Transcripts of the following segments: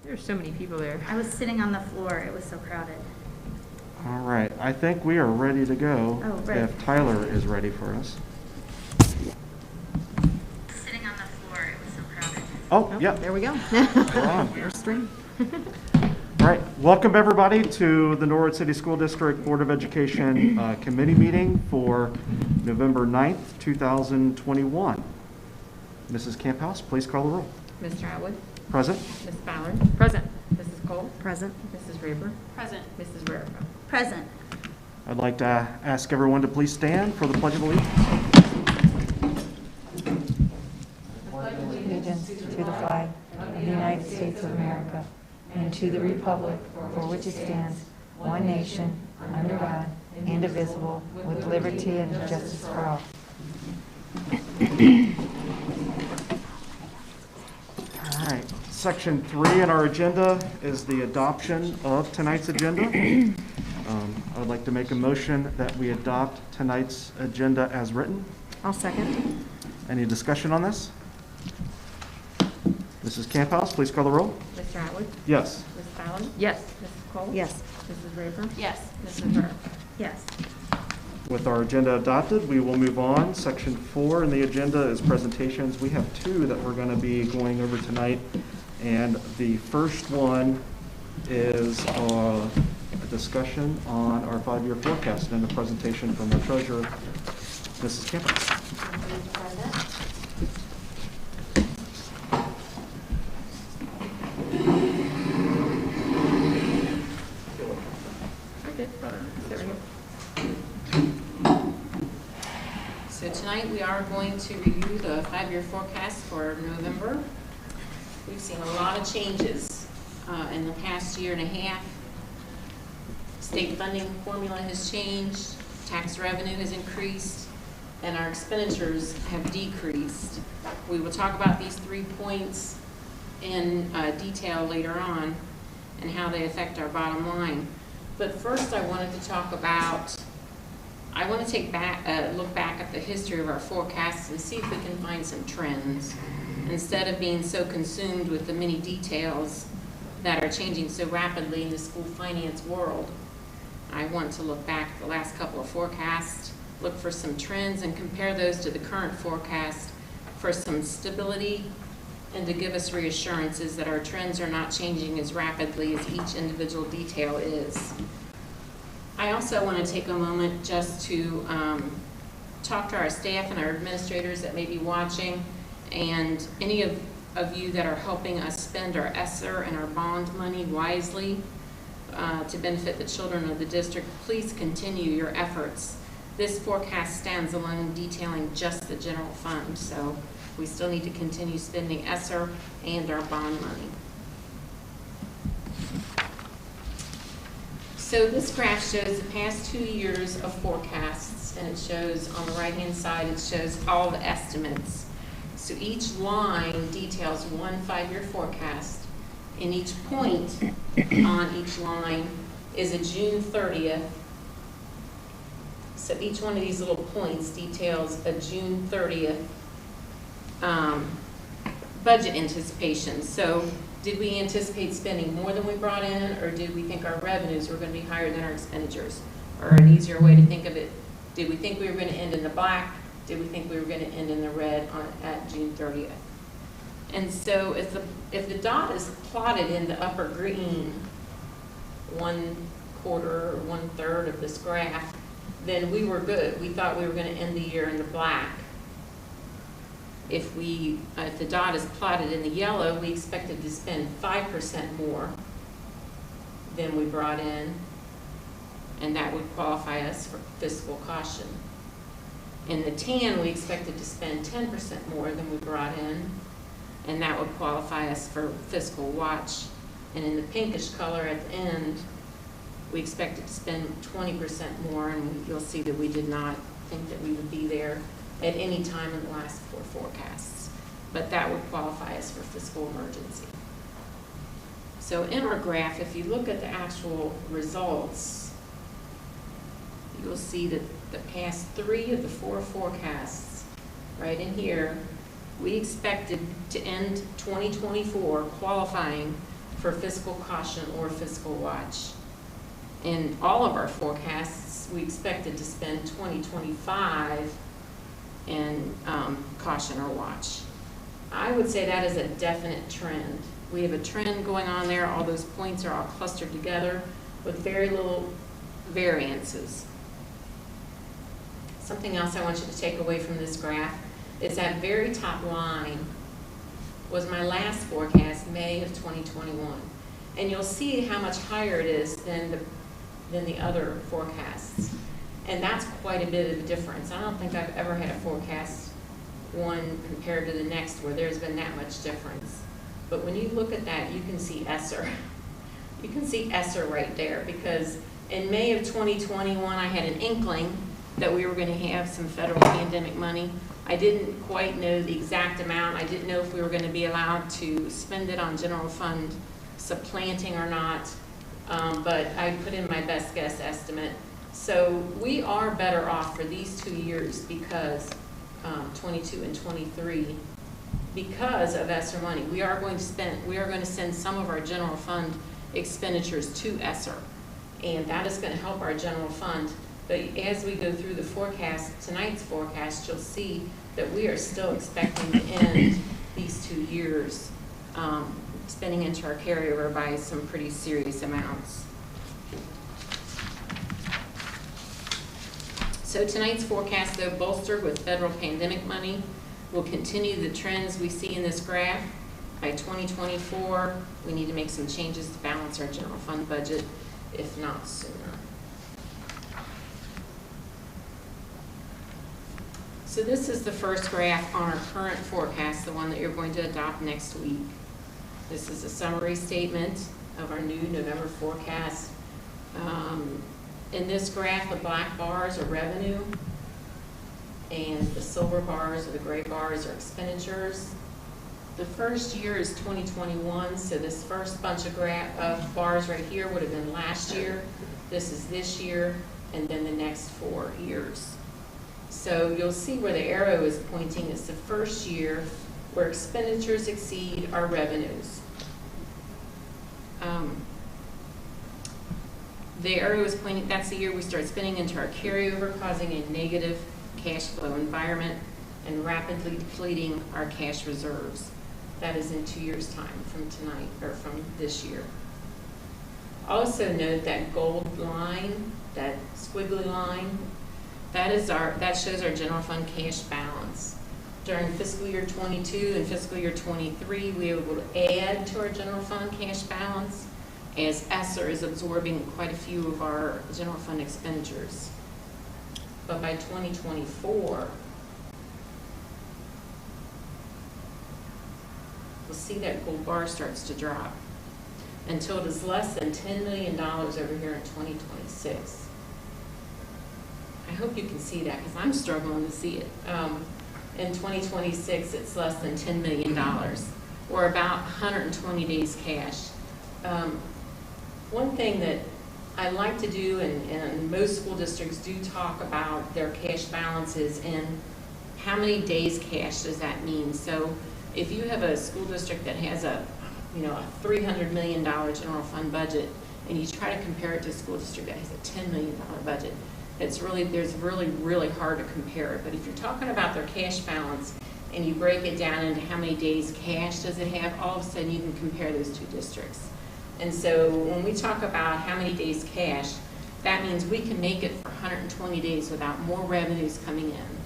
There's so many people there. I was sitting on the floor. It was so crowded. All right, I think we are ready to go. Oh, right. If Tyler is ready for us. Sitting on the floor. It was so crowded. Oh, yep. There we go. We're on. We're streaming. All right, welcome everybody to the Norwood City School District Board of Education Committee meeting for November 9th, 2021. Mrs. Camphouse, please call the roll. Mr. Atwood. Present. Ms. Ballard. Present. Mrs. Cole. Present. Mrs. Raber. Present. Mrs. Rarica. Present. I'd like to ask everyone to please stand for the Pledge of Allegiance. Allegiance to the flag of the United States of America and to the republic for which it stands, one nation, under God, indivisible, with liberty and justice for all. All right, section 3 in our agenda is the adoption of tonight's agenda. I would like to make a motion that we adopt tonight's agenda as written. I'll second. Any discussion on this? Mrs. Camphouse, please call the roll. Mr. Atwood. Yes. Ms. Ballard. Yes. Mrs. Cole. Yes. Mrs. Raber. Yes. Mrs. Rarica. Yes. With our agenda adopted, we will move on. Section 4 in the agenda is presentations. We have 2 that we're going to be going over tonight. And the first one is a discussion on our 5-year forecast and a presentation from our treasurer, Mrs. Campbell. So tonight we are going to review the 5-year forecast for November. We've seen a lot of changes in the past year and a half. State funding formula has changed, tax revenue has increased, and our expenditures have decreased. We will talk about these 3 points in detail later on and how they affect our bottom line. But first I wanted to talk about, I want to take look back at the history of our forecasts and see if we can find some trends instead of being so consumed with the many details that are changing so rapidly in the school finance world. I want to look back at the last couple of forecasts, look for some trends and compare those to the current forecast for some stability and to give us reassurances that our trends are not changing as rapidly as each individual detail is. I also want to take a moment just to talk to our staff and our administrators that may be watching, and any of you that are helping us spend our ESSER and our bond money wisely to benefit the children of the district. Please continue your efforts. This forecast stands alone detailing just the general fund, so we still need to continue spending ESSER and our bond money. So this graph shows the past 2 years of forecasts, and it shows on the right-hand side, it shows all the estimates. So each line details one 5-year forecast, and each point on each line is a June 30th. So each one of these little points details a June 30th budget anticipation. So did we anticipate spending more than we brought in, or did we think our revenues were going to be higher than our expenditures? Or an easier way to think of it, did we think we were going to end in the black? Did we think we were going to end in the red at June 30th? And so if the dot is plotted in the upper green, 1/4 or 1/3 of this graph, then we were good. We thought we were going to end the year in the black. If the dot is plotted in the yellow, we expected to spend 5% more than we brought in, and that would qualify us for fiscal caution. In the tan, we expected to spend 10% more than we brought in, and that would qualify us for fiscal watch. And in the pinkish color at the end, we expected to spend 20% more, and you'll see that we did not think that we would be there at any time in the last 4 forecasts. But that would qualify us for fiscal emergency. So in our graph, if you look at the actual results, you'll see that the past 3 of the 4 forecasts, right in here, we expected to end 2024 qualifying for fiscal caution or fiscal watch. In all of our forecasts, we expected to spend 2025 in caution or watch. I would say that is a definite trend. We have a trend going on there. All those points are all clustered together with very little variances. Something else I want you to take away from this graph is that very top line was my last forecast, May of 2021. And you'll see how much higher it is than the other forecasts. And that's quite a bit of a difference. I don't think I've ever had a forecast one compared to the next where there's been that much difference. But when you look at that, you can see ESSER. You can see ESSER right there, because in May of 2021, I had an inkling that we were going to have some federal pandemic money. I didn't quite know the exact amount. I didn't know if we were going to be allowed to spend it on general fund supplanting or not, but I put in my best guess estimate. So we are better off for these 2 years because 22 and 23, because of ESSER money. We are going to send some of our general fund expenditures to ESSER, and that is going to help our general fund. But as we go through the forecast, tonight's forecast, you'll see that we are still expecting to end these 2 years spending into our carryover by some pretty serious amounts. So tonight's forecast, though bolstered with federal pandemic money, will continue the trends we see in this graph. By 2024, we need to make some changes to balance our general fund budget, if not sooner. So this is the first graph on our current forecast, the one that you're going to adopt next week. This is a summary statement of our new November forecast. In this graph, the black bars are revenue, and the silver bars or the gray bars are expenditures. The first year is 2021, so this first bunch of bars right here would have been last year. This is this year, and then the next 4 years. So you'll see where the arrow is pointing is the first year where expenditures exceed our revenues. The arrow is pointing, that's the year we start spending into our carryover, causing a negative cash flow environment and rapidly depleting our cash reserves. That is in 2 years' time from tonight, or from this year. Also note that gold line, that squiggly line, that shows our general fund cash balance. During fiscal year 22 and fiscal year 23, we were able to add to our general fund cash balance as ESSER is absorbing quite a few of our general fund expenditures. But by 2024, we'll see that gold bar starts to drop until it is less than $10 million over here in 2026. I hope you can see that because I'm struggling to see it. In 2026, it's less than $10 million, or about 120 days cash. One thing that I like to do, and most school districts do talk about their cash balances and how many days cash does that mean. So if you have a school district that has a $300 million general fund budget, and you try to compare it to a school district that has a $10 million budget, it's really hard to compare it. But if you're talking about their cash balance and you break it down into how many days cash does it have, all of a sudden you can compare those two districts. And so when we talk about how many days cash, that means we can make it for 120 days without more revenues coming in.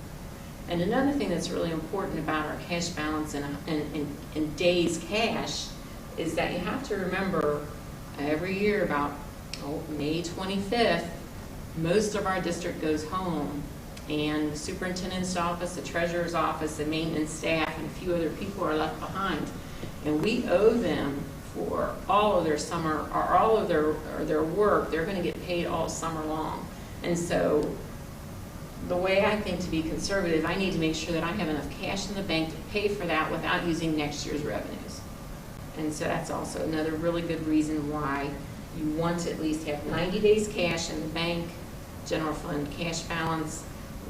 And another thing that's really important about our cash balance in days cash is that you have to remember every year about May 25th, most of our district goes home, and the superintendent's office, the treasurer's office, the maintenance staff, and a few other people are left behind. And we owe them for all of their summer, or all of their work. They're going to get paid all summer long. And so the way I think to be conservative, I need to make sure that I have enough cash in the bank to pay for that without using next year's revenues. And so that's also another really good reason why you want to at least have 90 days cash in the bank, general fund cash balance.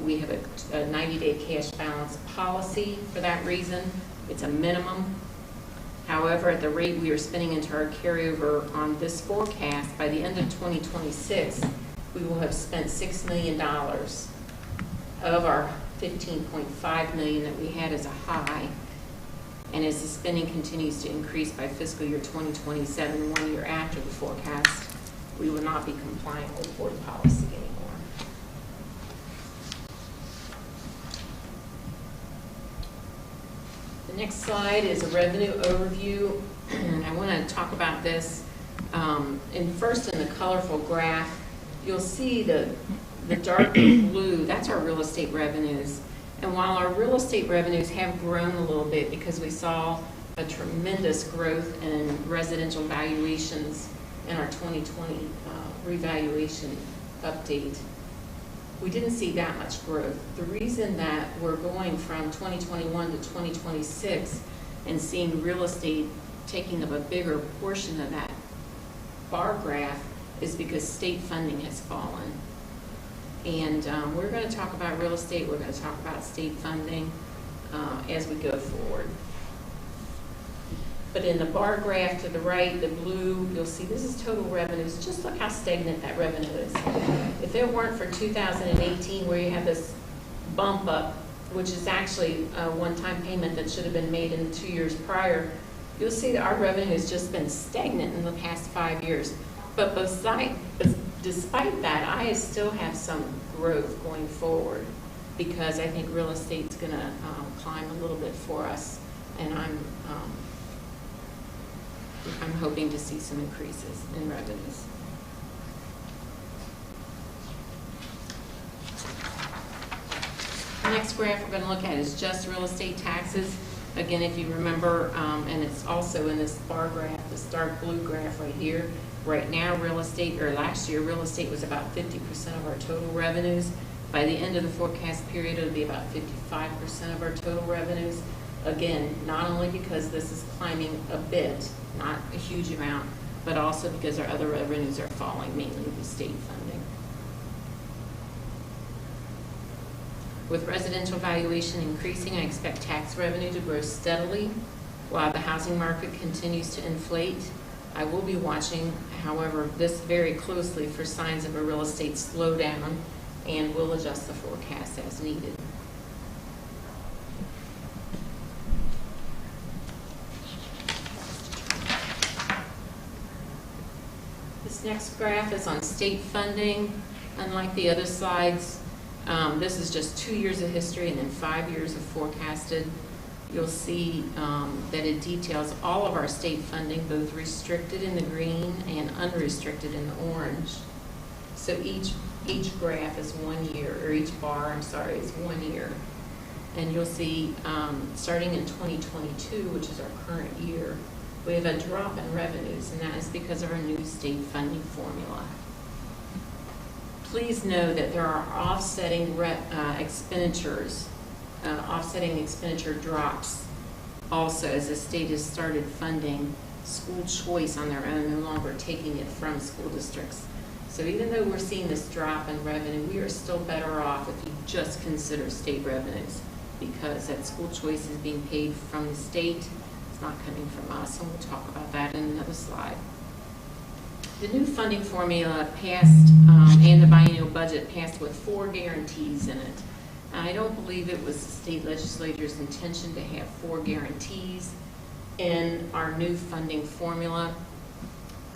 We have a 90-day cash balance policy for that reason. It's a minimum. However, at the rate we are spending into our carryover on this forecast, by the end of 2026, we will have spent $6 million of our $15.5 million that we had as a high. And as the spending continues to increase by fiscal year 2027, 1 year after the forecast, we will not be compliant with board policy anymore. The next slide is a revenue overview. I want to talk about this. First, in the colorful graph, you'll see the dark blue, that's our real estate revenues. And while our real estate revenues have grown a little bit because we saw a tremendous growth in residential valuations in our 2020 revaluation update, we didn't see that much growth. The reason that we're going from 2021 to 2026 and seeing real estate taking up a bigger portion of that bar graph is because state funding has fallen. And we're going to talk about real estate, we're going to talk about state funding as we go forward. But in the bar graph to the right, the blue, you'll see this is total revenues. Just look how stagnant that revenue is. If it weren't for 2018, where you have this bump up, which is actually a one-time payment that should have been made in the 2 years prior, you'll see that our revenue has just been stagnant in the past 5 years. But despite that, I still have some growth going forward because I think real estate's going to climb a little bit for us, and I'm hoping to see some increases in revenues. The next graph we're going to look at is just real estate taxes. Again, if you remember, and it's also in this bar graph, this dark blue graph right here. Right now, last year, real estate was about 50% of our total revenues. By the end of the forecast period, it'll be about 55% of our total revenues. Again, not only because this is climbing a bit, not a huge amount, but also because our other revenues are falling, mainly the state funding. With residential valuation increasing, I expect tax revenue to grow steadily while the housing market continues to inflate. I will be watching, however, this very closely for signs of a real estate slowdown and will adjust the forecast as needed. This next graph is on state funding. Unlike the other slides, this is just 2 years of history and then 5 years of forecasted. You'll see that it details all of our state funding, both restricted in the green and unrestricted in the orange. So each graph is 1 year, or each bar, I'm sorry, is 1 year. And you'll see starting in 2022, which is our current year, we have a drop in revenues, and that is because of our new state funding formula. Please know that there are offsetting offsetting expenditure drops also as the state has started funding school choice on their own, no longer taking it from school districts. So even though we're seeing this drop in revenue, we are still better off if you just consider state revenues, because that school choice is being paid from the state. It's not coming from us, and we'll talk about that in another slide. The new funding formula passed, and the biennial budget passed with 4 guarantees in it. I don't believe it was the state legislature's intention to have 4 guarantees in our new funding formula.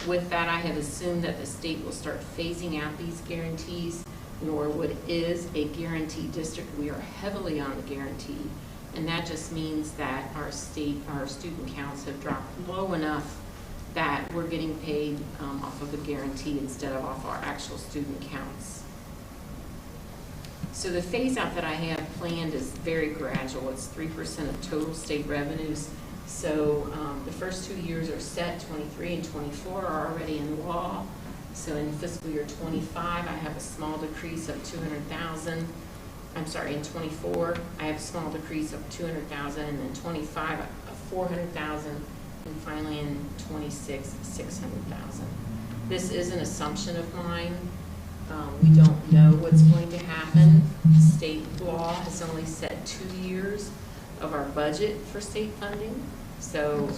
With that, I have assumed that the state will start phasing out these guarantees. Norwood is a guarantee district. We are heavily on the guarantee, and that just means that our student counts have dropped low enough that we're getting paid off of the guarantee instead of off our actual student counts. So the phase out that I have planned is very gradual. It's 3% of total state revenues. So the first 2 years are set. 23 and 24 are already in law. So in fiscal year 25, I have a small decrease of 200,000. I'm sorry, in 24, I have a small decrease of 200,000, and then 25, of 400,000, and finally in 26, 600,000. This is an assumption of mine. We don't know what's going to happen. State law has only set 2 years of our budget for state funding. So,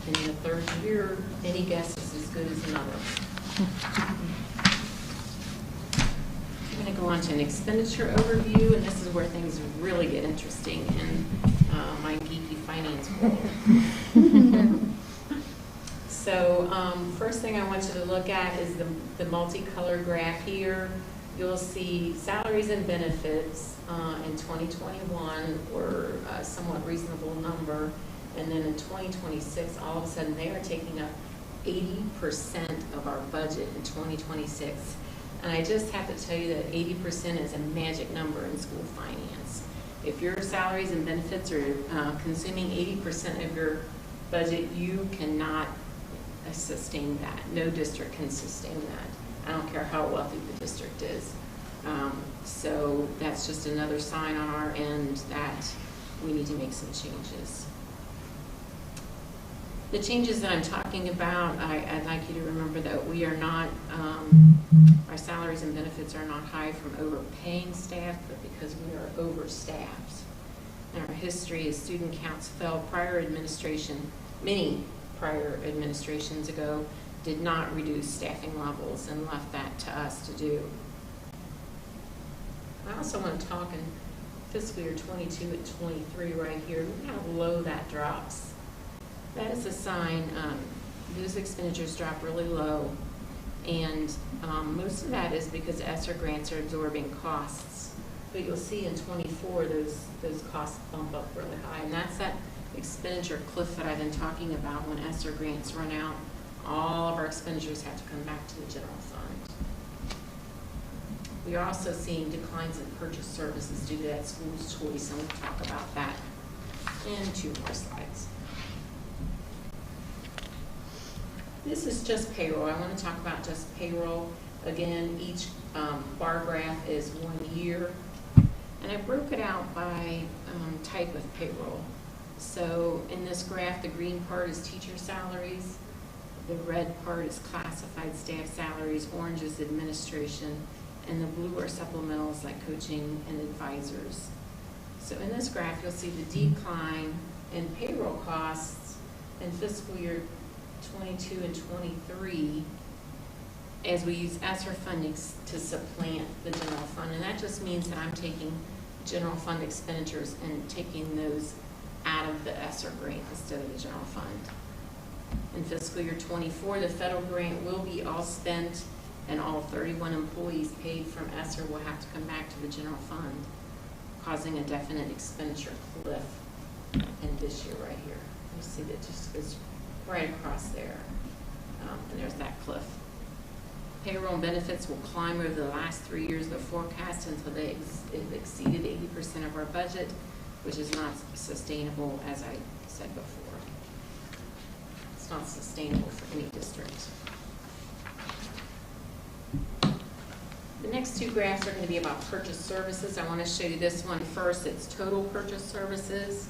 in the third year, any guess is as good as another. I'm going to go on to an expenditure overview, and this is where things really get interesting in my geeky finance world. So, first thing I want you to look at is the multicolored graph here. You'll see salaries and benefits in 2021 were a somewhat reasonable number, and then in 2026, all of a sudden, they are taking up 80% of our budget in 2026. And I just have to tell you that 80% is a magic number in school finance. If your salaries and benefits are consuming 80% of your budget, you cannot sustain that. No district can sustain that. I don't care how wealthy the district is. So that's just another sign on our end that we need to make some changes. The changes that I'm talking about, I'd like you to remember that we are not, our salaries and benefits are not high from overpaying staff, but because we are overstaffed. In our history, as student counts fell, many prior administrations ago did not reduce staffing levels and left that to us to do. I also want to talk in fiscal year 22 and 23 right here. Look how low that drops. That is a sign those expenditures drop really low, and most of that is because ESSER grants are absorbing costs. But you'll see in 24 those costs bump up really high, and that's that expenditure cliff that I've been talking about. When ESSER grants run out, all of our expenditures have to come back to the general fund. We are also seeing declines in purchase services due to that school's choice, and we'll talk about that in 2 more slides. This is just payroll. I want to talk about just payroll. Again, each bar graph is 1 year, and I broke it out by type of payroll. So in this graph, the green part is teacher salaries, the red part is classified staff salaries, orange is administration, and the blue are supplementals like coaching and advisors. So in this graph, you'll see the decline in payroll costs in fiscal year 22 and 23 as we use ESSER funding to supplant the general fund. And that just means that I'm taking general fund expenditures and taking those out of the ESSER grant instead of the general fund. In fiscal year 24, the federal grant will be all spent, and all 31 employees paid from ESSER will have to come back to the general fund, causing a definite expenditure cliff in this year right here. You see that just is right across there, and there's that cliff. Payroll and benefits will climb over the last 3 years of the forecast until they've exceeded 80% of our budget, which is not sustainable, as I said before. It's not sustainable for any district. The next 2 graphs are going to be about purchase services. I want to show you this one first. It's total purchase services.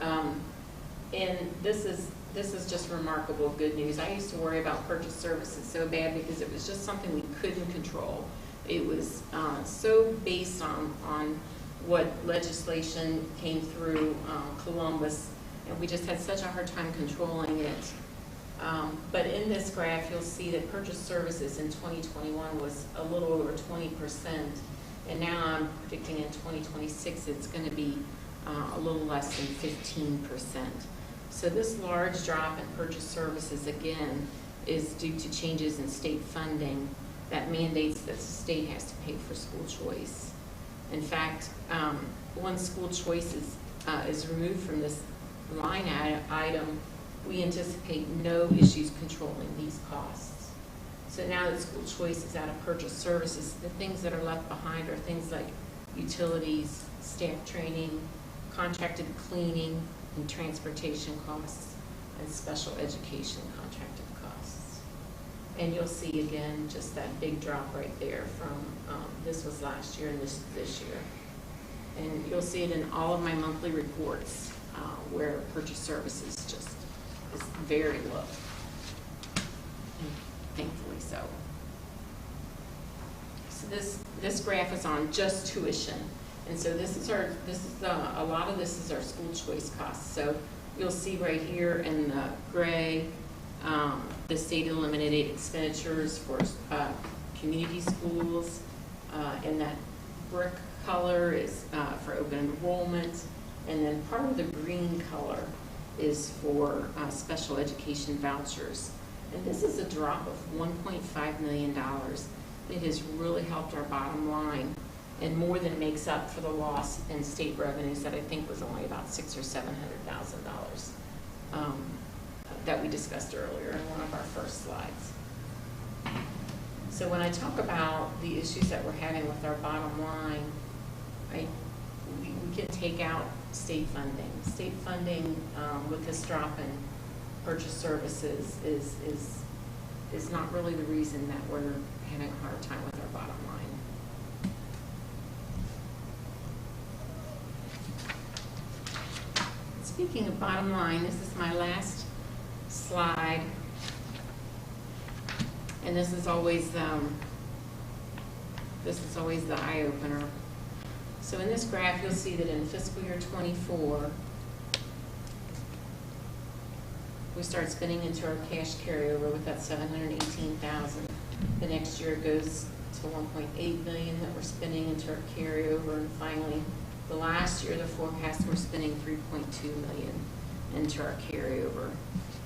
And this is just remarkable good news. I used to worry about purchase services so bad because it was just something we couldn't control. It was so based on what legislation came through Columbus, and we just had such a hard time controlling it. But in this graph, you'll see that purchase services in 2021 was a little over 20%, and now I'm predicting in 2026 it's going to be a little less than 15%. So this large drop in purchase services, again, is due to changes in state funding that mandates that the state has to pay for school choice. In fact, once school choice is removed from this line item, we anticipate no issues controlling these costs. So now that school choice is out of purchase services, the things that are left behind are things like utilities, staff training, contracted cleaning, and transportation costs, and special education contracted costs. And you'll see again just that big drop right there from this was last year and this year. And you'll see it in all of my monthly reports where purchase services just is very low, and thankfully so. So this graph is on just tuition. And so this is a lot of this is our school choice costs. So You'll see right here in the gray, the state eliminated expenditures for community schools. And that brick color is for open enrollment. And then part of the green color is for special education vouchers. And this is a drop of $1.5 million. It has really helped our bottom line and more than makes up for the loss in state revenues that I think was only about $600,000 or $700,000 that we discussed earlier in one of our first slides. So when I talk about the issues that we're having with our bottom line, we can take out state funding. State funding with this drop in purchase services is not really the reason that we're having a hard time with our bottom line. Speaking of bottom line, this is my last slide. And this is always the eye opener. So in this graph, you'll see that in fiscal year 24, we start spending into our cash carryover with that $718,000. The next year it goes to $1.8 billion that we're spending into our carryover, and finally, the last year, the forecast, we're spending $3.2 million into our carryover.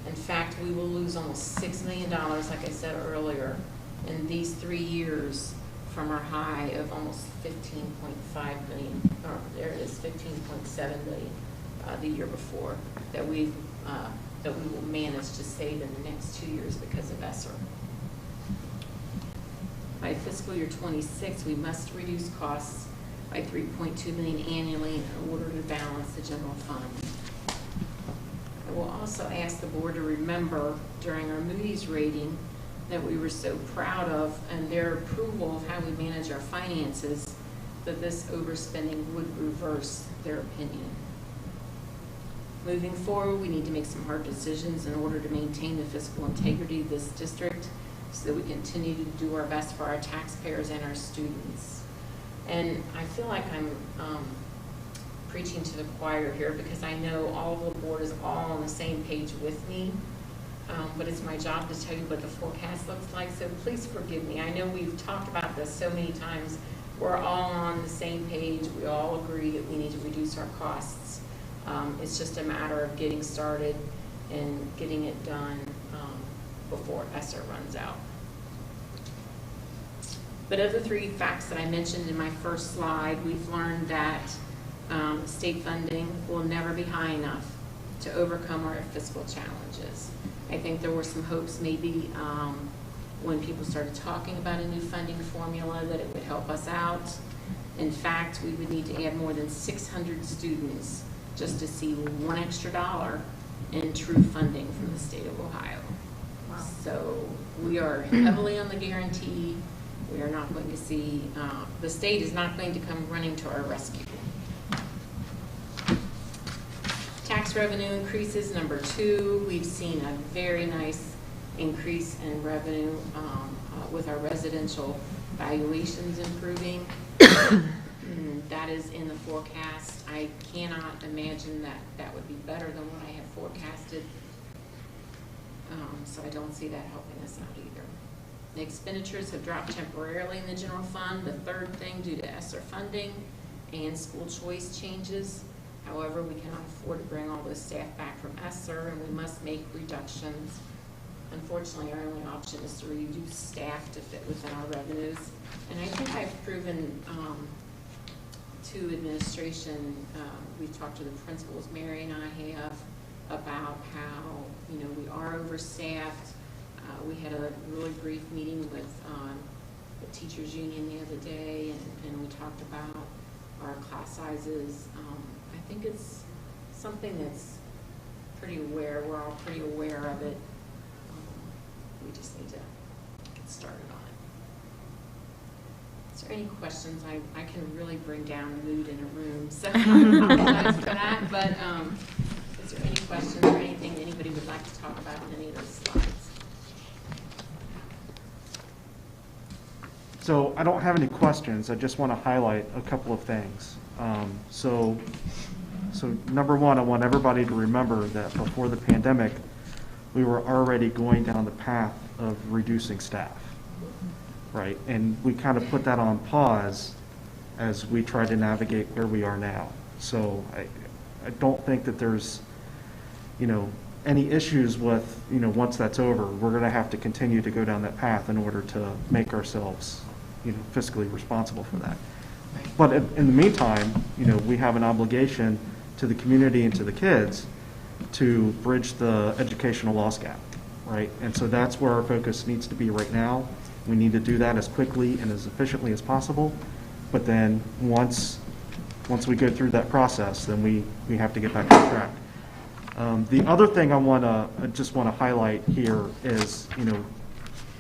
In fact, we will lose almost $6 million, like I said earlier, in these 3 years from our high of almost $15.5 million, or there it is, $15.7 million the year before, that we will manage to save in the next 2 years because of ESSER. By fiscal year 26, we must reduce costs by $3.2 million annually in order to balance the general fund. I will also ask the board to remember during our Moody's rating that we were so proud of and their approval of how we manage our finances, that this overspending would reverse their opinion. Moving forward, we need to make some hard decisions in order to maintain the fiscal integrity of this district so that we continue to do our best for our taxpayers and our students. And I feel like I'm preaching to the choir here because I know all of the board is all on the same page with me, but it's my job to tell you what the forecast looks like, so please forgive me. I know we've talked about this so many times. We're all on the same page. We all agree that we need to reduce our costs. It's just a matter of getting started and getting it done before ESSER runs out. But of the 3 facts that I mentioned in my first slide, we've learned that state funding will never be high enough to overcome our fiscal challenges. I think there were some hopes maybe when people started talking about a new funding formula that it would help us out. In fact, we would need to add more than 600 students just to see $1 extra in true funding from the state of Ohio. Wow. So we are heavily on the guarantee. We are not going to see, the state is not going to come running to our rescue. Tax revenue increases, number 2. We've seen a very nice increase in revenue with our residential valuations improving. That is in the forecast. I cannot imagine that that would be better than what I have forecasted. So I don't see that helping us out either. The expenditures have dropped temporarily in the general fund, the third thing due to ESSER funding and school choice changes. However, we cannot afford to bring all those staff back from ESSER, and we must make reductions. Unfortunately, our only option is to reduce staff to fit within our revenues. And I think I've proven to administration, we've talked to the principals, Mary and I have, about how, we are overstaffed. We had a really brief meeting with the teachers union the other day, and we talked about our class sizes. I think it's something that's pretty aware, we're all pretty aware of it. We just need to get started on it. Is there any questions? I can really bring down the mood in a room, so I apologize for that, but is there any questions or anything anybody would like to talk about in any of those slides? So I don't have any questions. I just want to highlight a couple of things. So So number one, I want everybody to remember that before the pandemic, we were already going down the path of reducing staff, right? And we kind of put that on pause as we try to navigate where we are now. So I don't think that there's, any issues with, once that's over, we're going to have to continue to go down that path in order to make ourselves, fiscally responsible for that. But in the meantime, we have an obligation to the community and to the kids to bridge the educational loss gap, right? And so that's where our focus needs to be right now. We need to do that as quickly and as efficiently as possible. But then once we go through that process, then we have to get back on track. The other thing I just want to highlight here is,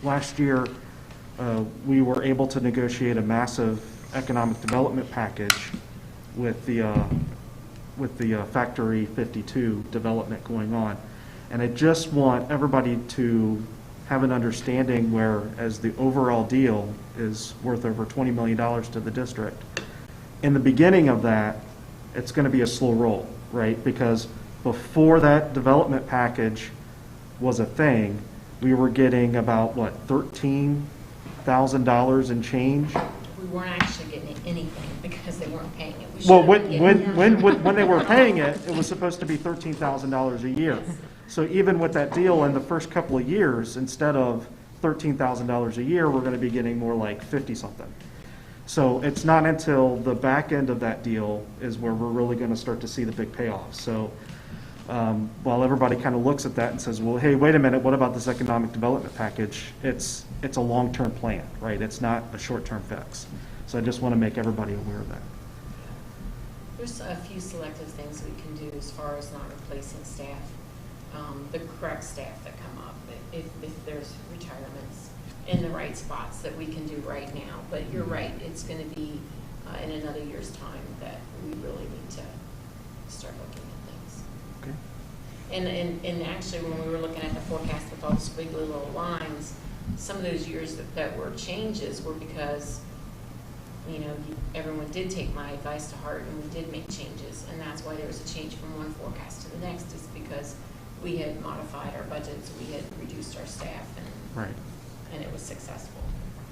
last year we were able to negotiate a massive economic development package with the Factory 52 development going on. And I just want everybody to have an understanding whereas the overall deal is worth over $20 million to the district. In the beginning of that, it's going to be a slow roll, right? Because before that development package was a thing, we were getting about, $13,000 in change? We weren't actually getting anything because they weren't paying it. We Well, should've been getting it. when they were paying it, it was supposed to be $13,000 a year. So even with that deal in the first couple of years, instead of $13,000 a year, we're going to be getting more like 50-something. So it's not until the back end of that deal is where we're really going to start to see the big payoff. So while everybody kind of looks at that and says, well, hey, wait a minute, what about this economic development package? It's a long-term plan, right? It's not a short-term fix. So I just want to make everybody aware of that. There's a few selective things we can do as far as not replacing staff, the correct staff that come up, if there's retirements in the right spots that we can do right now. But you're right, it's going to be in another year's time that we really need to start looking at things. Okay. And actually, when we were looking at the forecast with all the squiggly little lines, some of those years that were changes were because, everyone did take my advice to heart and we did make changes. And that's why there was a change from one forecast to the next, is because we had modified our budgets, we had reduced our staff, and it was successful.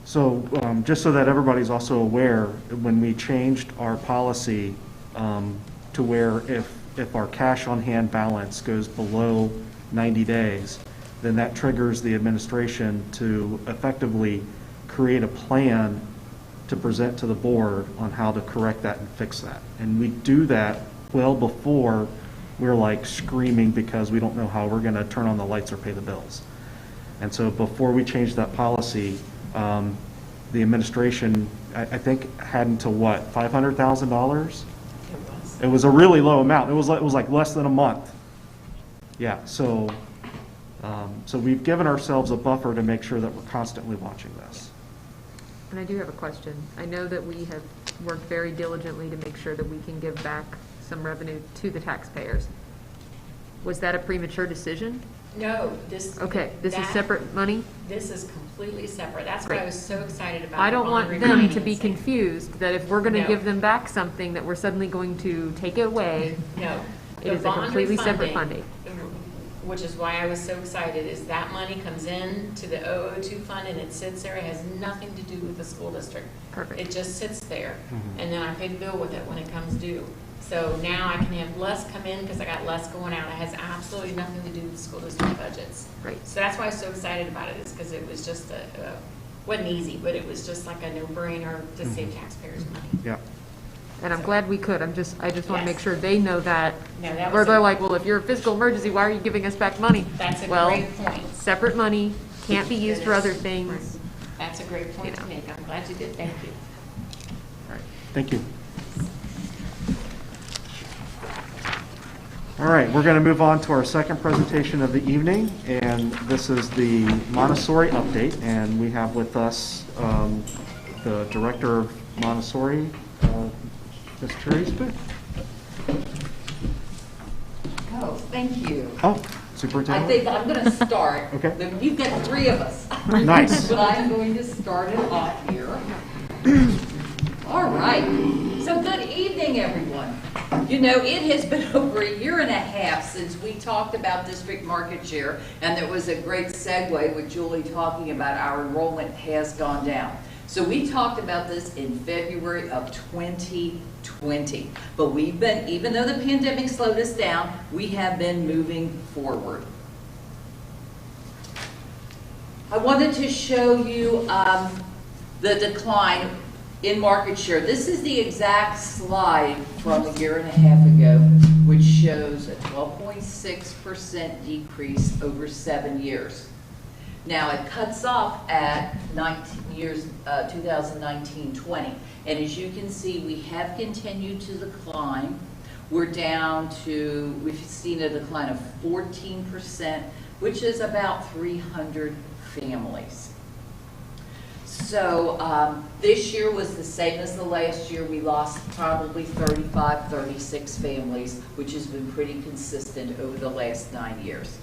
So just so that everybody's also aware, when we changed our policy to where if our cash on hand balance goes below 90 days, then that triggers the administration to effectively create a plan to present to the board on how to correct that and fix that. And we do that well before we're like screaming because we don't know how we're going to turn on the lights or pay the bills. And so before we changed that policy, the administration, I think, had until what, $500,000? It was a really low amount. It was like less than a month. Yeah, so we've given ourselves a buffer to make sure that we're constantly watching this. And I do have a question. I know that we have worked very diligently to make sure that we can give back some revenue to the taxpayers. Was that a premature decision? No, this. Okay, this is separate money? This is completely separate. That's Great. why I was so excited about. I don't want bond them to be refinancing. confused that if we're going to No. give them back something, that we're suddenly going to take it away. No. It The is a bond completely separate refunding, funding. which is why I was so excited, is that money comes in to the 002 fund and it sits there. It has nothing to do with the school district. Perfect. It just sits there, Mhm. and then I pay the bill with it when it comes due. So now I can have less come in because I got less going out. It has absolutely nothing to do with the school district budgets. Right. So that's why I was so excited about it, is because it was just wasn't easy, but it was just like a no-brainer to save taxpayers money. Yeah. And I'm glad we could. I just want to Yes. make sure they know that. No, that Where was they're a- like, well, if you're a fiscal emergency, why are you giving us back money? That's a Well, great point. separate money, can't be used for It other is. things. That's a great point You to know. make. I'm glad you did. Thank you. All right. Thank you. All right, we're going to move on to our second presentation of the evening, and this is the Montessori update. And we have with us the director of Montessori, Ms. Therese Booth. Oh, thank you. Oh, I superintendent. think I'm going to start. Okay. We've got three of us. Nice. But I'm going to start it off here. All right. So good evening, everyone. You know, it has been over a year and a half since we talked about district market share, and there was a great segue with Julie talking about our enrollment has gone down. So we talked about this in February of 2020, but we've been, even though the pandemic slowed us down, we have been moving forward. I wanted to show you the decline in market share. This is the exact slide from a year and a half ago, which shows a 12.6% decrease over 7 years. Now it cuts off at 2019-20, and as you can see, we have continued to decline. We're down to, we've seen a decline of 14%, which is about 300 families. So this year was the same as the last year. We lost probably 35, 36 families, which has been pretty consistent over the last 9 years.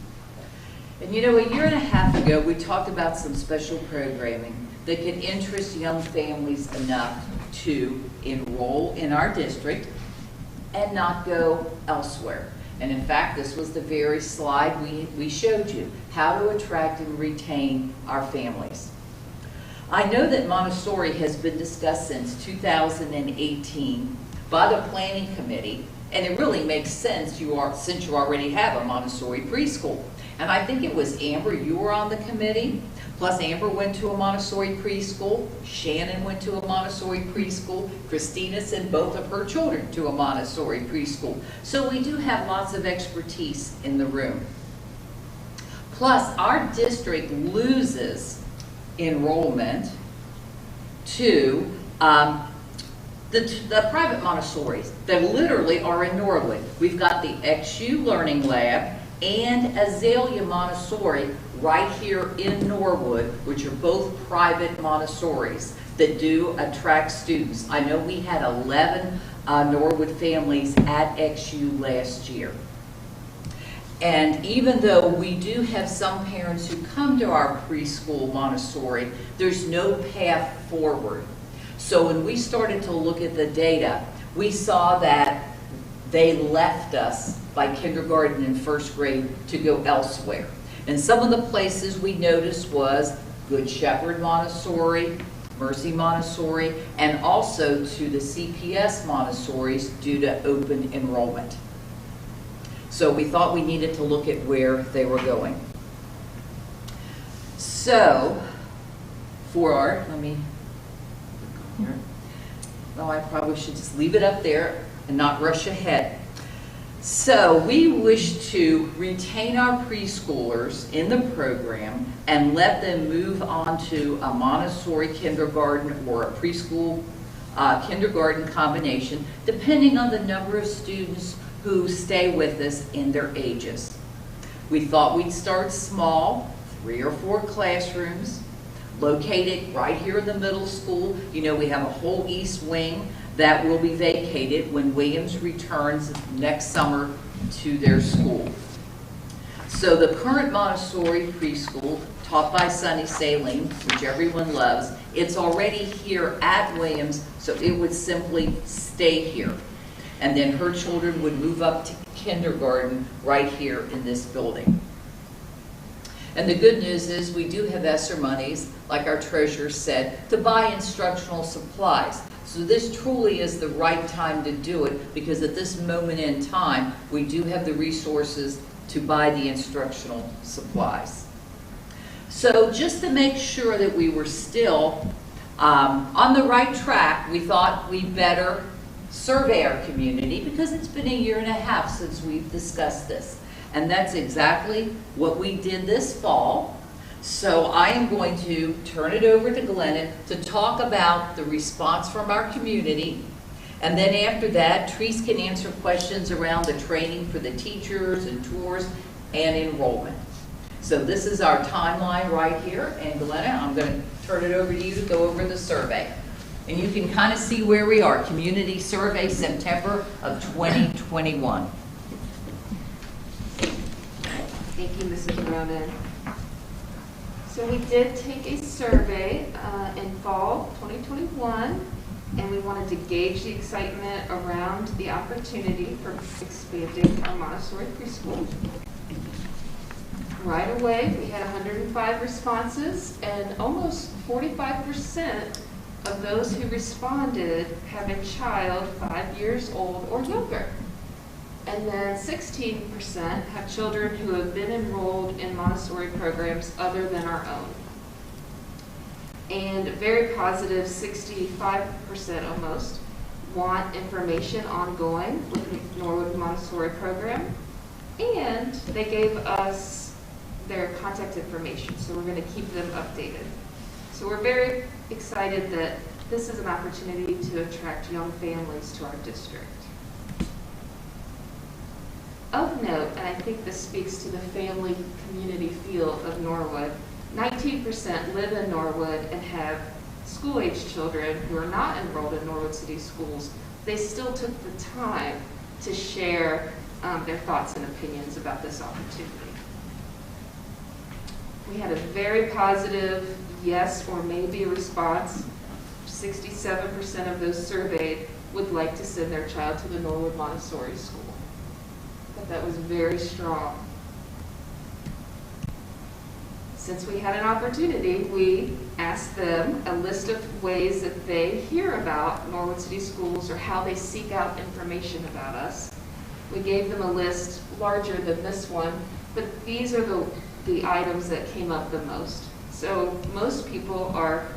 And you know, a year and a half ago, we talked about some special programming that could interest young families enough to enroll in our district and not go elsewhere. And in fact, this was the very slide we showed you, how to attract and retain our families. I know that Montessori has been discussed since 2018 by the Planning Committee, and it really makes sense since you already have a Montessori preschool. And I think it was Amber, you were on the committee, plus Amber went to a Montessori preschool, Shannon went to a Montessori preschool, Christina sent both of her children to a Montessori preschool. So we do have lots of expertise in the room. Plus, our district loses enrollment to the private Montessoris that literally are in Norwood. We've got the XU Learning Lab and Azalea Montessori right here in Norwood, which are both private Montessoris that do attract students. I know we had 11 Norwood families at XU last year. And even though we do have some parents who come to our preschool Montessori, there's no path forward. So when we started to look at the data, we saw that they left us by kindergarten and first grade to go elsewhere. And some of the places we noticed was Good Shepherd Montessori, Mercy Montessori, and also to the CPS Montessoris due to open enrollment. So we thought we needed to look at where they were going. So, let me, well, I probably should just leave it up there and not rush ahead. So we wish to retain our preschoolers in the program and let them move on to a Montessori kindergarten or a preschool kindergarten combination, depending on the number of students who stay with us in their ages. We thought we'd start small, 3 or 4 classrooms, located right here in the middle school. You know, we have a whole east wing that will be vacated when Williams returns next summer to their school. So the current Montessori preschool, taught by Sunny Saline, which everyone loves, it's already here at Williams, so it would simply stay here. And then her children would move up to kindergarten right here in this building. And the good news is we do have ESSER monies, like our treasurer said, to buy instructional supplies. So this truly is the right time to do it, because at this moment in time, we do have the resources to buy the instructional supplies. So just to make sure that we were still on the right track, we thought we'd better survey our community, because it's been a year and a half since we've discussed this. And that's exactly what we did this fall. So I am going to turn it over to Glenna to talk about the response from our community. And then after that, Therese can answer questions around the training for the teachers and tours and enrollment. So this is our timeline right here. And Glenna, I'm going to turn it over to you to go over the survey. And you can kind of see where we are. Community survey, September of 2021. Thank you, Mrs. Ronan. So we did take a survey in fall 2021, and we wanted to gauge the excitement around the opportunity for expanding our Montessori preschool. Right away, we had 105 responses, and almost 45% of those who responded have a child 5 years old or younger. And then 16% have children who have been enrolled in Montessori programs other than our own. And very positive, 65% almost, want information ongoing with the Norwood Montessori program. And they gave us their contact information, so we're going to keep them updated. So we're very excited that this is an opportunity to attract young families to our district. Of note, and I think this speaks to the family community feel of Norwood, 19% live in Norwood and have school-age children who are not enrolled in Norwood City Schools. They still took the time to share their thoughts and opinions about this opportunity. We had a very positive yes or maybe response. 67% of those surveyed would like to send their child to the Norwood Montessori School. I thought that was very strong. Since we had an opportunity, we asked them a list of ways that they hear about Norwood City Schools or how they seek out information about us. We gave them a list larger than this one, but these are the items that came up the most. So most people are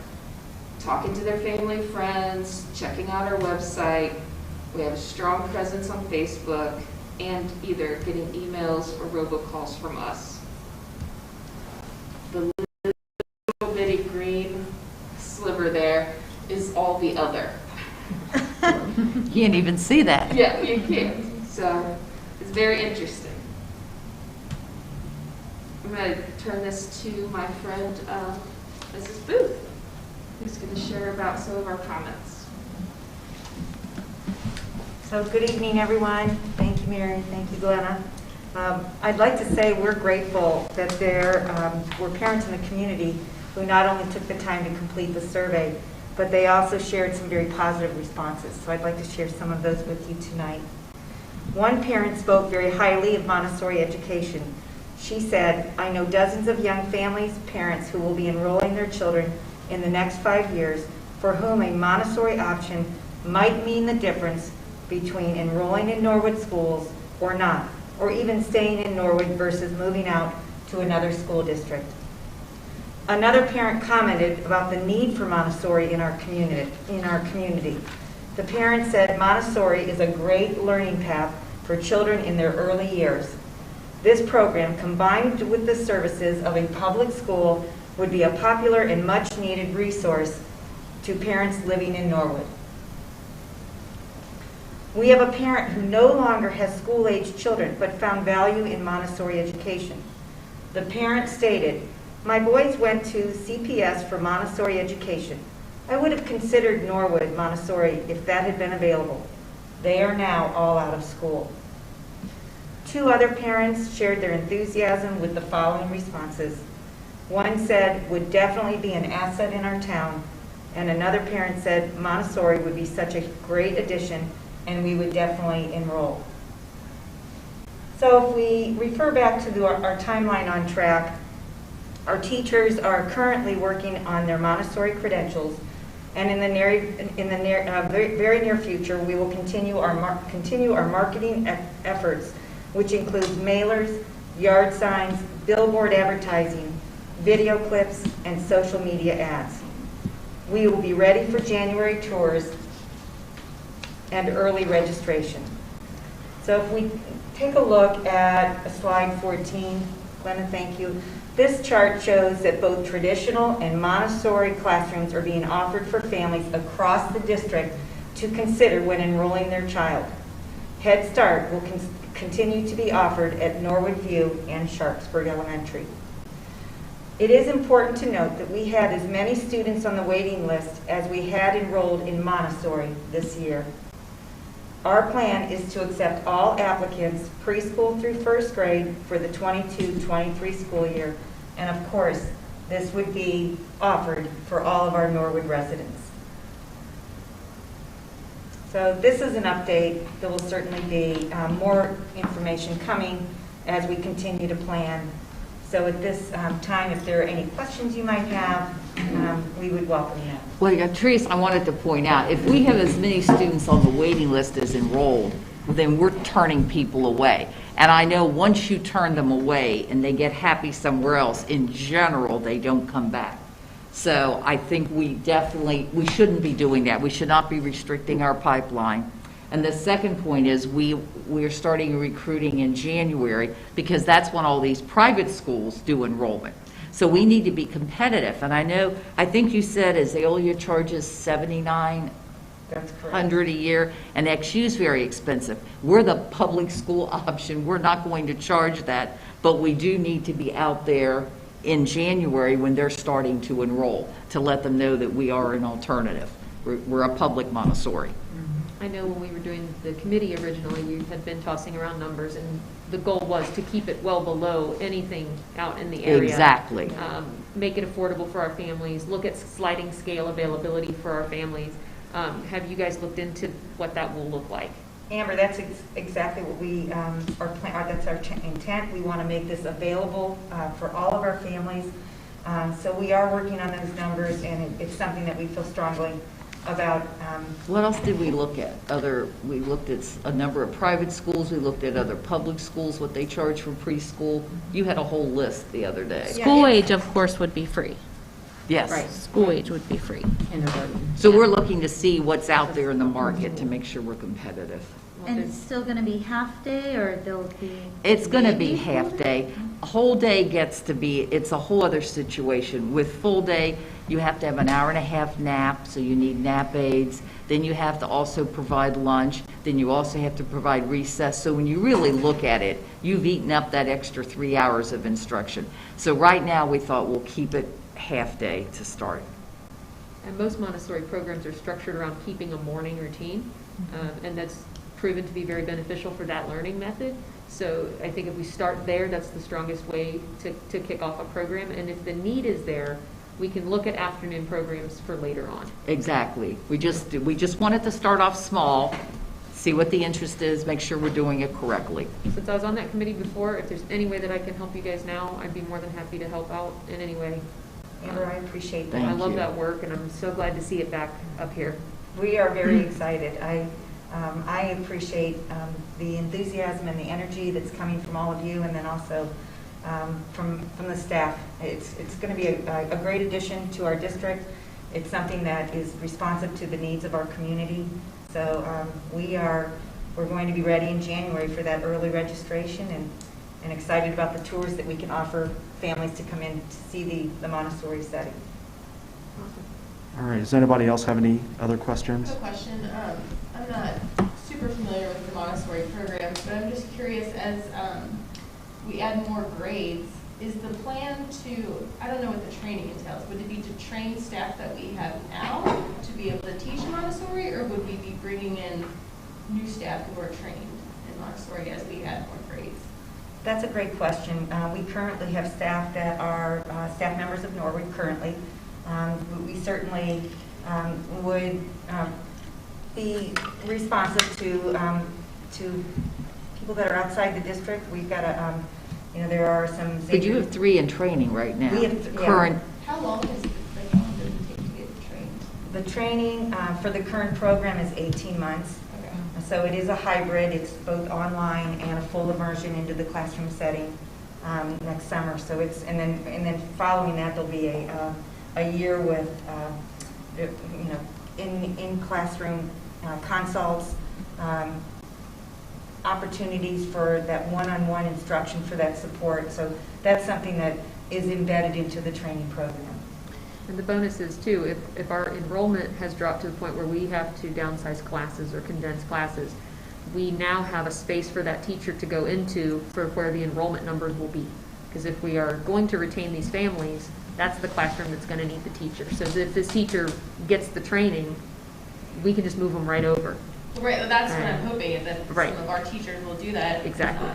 talking to their family, friends, checking out our website. We have a strong presence on Facebook, and either getting emails or robocalls from us. The little bitty green sliver there is all the other. You can't even see that. Yeah, you can. So it's very interesting. I'm going to turn this to my friend, Mrs. Booth, who's going to share about some of our comments. So good evening, everyone. Thank you, Mary. Thank you, Glenna. I'd like to say we're grateful that there were parents in the community who not only took the time to complete the survey, but they also shared some very positive responses. So I'd like to share some of those with you tonight. One parent spoke very highly of Montessori education. She said, "I know dozens of young families, parents who will be enrolling their children in the next 5 years for whom a Montessori option might mean the difference between enrolling in Norwood schools or not, or even staying in Norwood versus moving out to another school district." Another parent commented about the need for Montessori in our community. The parent said Montessori is a great learning path for children in their early years. This program, combined with the services of a public school, would be a popular and much needed resource to parents living in Norwood. We have a parent who no longer has school-age children but found value in Montessori education. The parent stated, "My boys went to CPS for Montessori education. I would have considered Norwood Montessori if that had been available. They are now all out of school." Two other parents shared their enthusiasm with the following responses. One said, "Would definitely be an asset in our town," and another parent said, "Montessori would be such a great addition and we would definitely enroll." So if we refer back to our timeline on track, our teachers are currently working on their Montessori credentials, and in the very near future, we will continue our marketing efforts, which includes mailers, yard signs, billboard advertising, video clips, and social media ads. We will be ready for January tours and early registration. So if we take a look at slide 14, Glenna, thank you. This chart shows that both traditional and Montessori classrooms are being offered for families across the district to consider when enrolling their child. Head Start will continue to be offered at Norwood View and Sharpsburg Elementary. It is important to note that we had as many students on the waiting list as we had enrolled in Montessori this year. Our plan is to accept all applicants preschool through first grade for the 22-23 school year, and of course, this would be offered for all of our Norwood residents. So this is an update. There will certainly be more information coming as we continue to plan. So at this time, if there are any questions you might have, we would welcome them. Well, yeah, Teresa, I wanted to point out, if we have as many students on the waiting list as enrolled, then we're turning people away. And I know once you turn them away and they get happy somewhere else, in general, they don't come back. So I think we shouldn't be doing that. We should not be restricting our pipeline. And the second point is we're starting recruiting in January because that's when all these private schools do enrollment. So we need to be competitive. And I think you said Azalea charges $7,900 That's correct. a year, and XU is very expensive. We're the public school option. We're not going to charge that, but we do need to be out there in January when they're starting to enroll to let them know that we are an alternative. We're a public Montessori. I know when we were doing the committee originally, you had been tossing around numbers, and the goal was to keep it well below anything out in the area. Exactly. Make it affordable for our families, look at sliding scale availability for our families. Have you guys looked into what that will look like? Amber, that's exactly what we that's our intent. We want to make this available for all of our families. So we are working on those numbers, and it's something that we feel strongly about. What else did we look at? We looked at a number of private schools. We looked at other public schools, what they charge for preschool. You had a whole list the other day. School age, of course, would be free. Yes. Right. School age would be free. Kindergarten. So we're looking to see what's out there in the market to make sure we're competitive. And it's still going to be half day, or there'll be? It's going to be half day. A whole day gets to be, it's a whole other situation. With full day, you have to have an hour and a half nap, so you need nap aids. Then you have to also provide lunch. Then you also have to provide recess. So when you really look at it, you've eaten up that extra 3 hours of instruction. So right now, we thought we'll keep it half day to start. And most Montessori programs are structured around keeping a morning routine, and that's proven to be very beneficial for that learning method. So I think if we start there, that's the strongest way to kick off a program. And if the need is there, we can look at afternoon programs for later on. Exactly. We just wanted to start off small, see what the interest is, make sure we're doing it correctly. Since I was on that committee before, if there's any way that I can help you guys now, I'd be more than happy to help out in any way. Amber, I appreciate that. Thank I love you. that work, and I'm so glad to see it back up here. We are very excited. I appreciate the enthusiasm and the energy that's coming from all of you, and then also from the staff. It's going to be a great addition to our district. It's something that is responsive to the needs of our community. So we're going to be ready in January for that early registration, and excited about the tours that we can offer families to come in to see the Montessori setting. All right, does anybody else have any other questions? I have a question. I'm not super familiar with the Montessori program, but I'm just curious, as we add more grades, is the plan to, I don't know what the training entails, would it be to train staff that we have now to be able to teach Montessori, or would we be bringing in new staff who are trained in Montessori as we add more grades? That's a great question. We currently have staff that are staff members of Norwood currently. We certainly would be responsive to people that are outside the district. We've got there are some. But you have 3 in training right now. We have Current. How long does the calendar take to get trained? The training for the current program is 18 months. Okay. So it is a hybrid. It's both online and a full immersion into the classroom setting next summer. So and then following that, there'll be a year with in classroom consults, opportunities for that one-on-one instruction for that support. So that's something that is embedded into the training program. And the bonus is too, if our enrollment has dropped to the point where we have to downsize classes or condense classes, we now have a space for that teacher to go into for where the enrollment numbers will be. Because if we are going to retain these families, that's the classroom that's going to need the teacher. So if this teacher gets the training, we can just move them right over. Right, well, that's what I'm hoping, that Right. some of our teachers will do that. Exactly.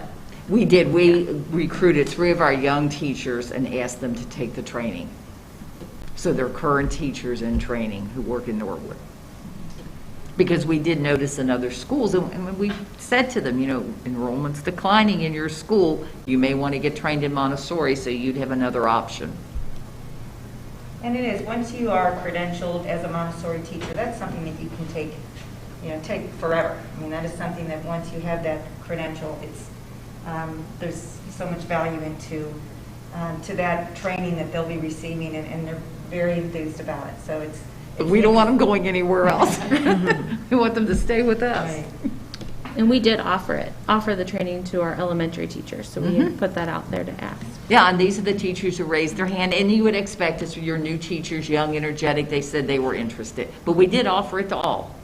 We did. We recruited 3 of our young teachers and asked them to take the training. So they're current teachers in training who work in Norwood. Because we did notice in other schools, and we said to them, enrollment's declining in your school, you may want to get trained in Montessori, so you'd have another option. And it is, once you are credentialed as a Montessori teacher, that's something that you can take forever. I mean, that is something that once you have that credential, there's so much value into to that training that they'll be receiving, and they're very enthused about it. So but we don't want them going anywhere else. We want them to stay with us. Right. And we did offer the training to our elementary teachers, so we had put that out there to ask. Yeah, and these are the teachers who raised their hand, and you would expect as your new teachers, young, energetic, they said they were interested. But we did offer it to all.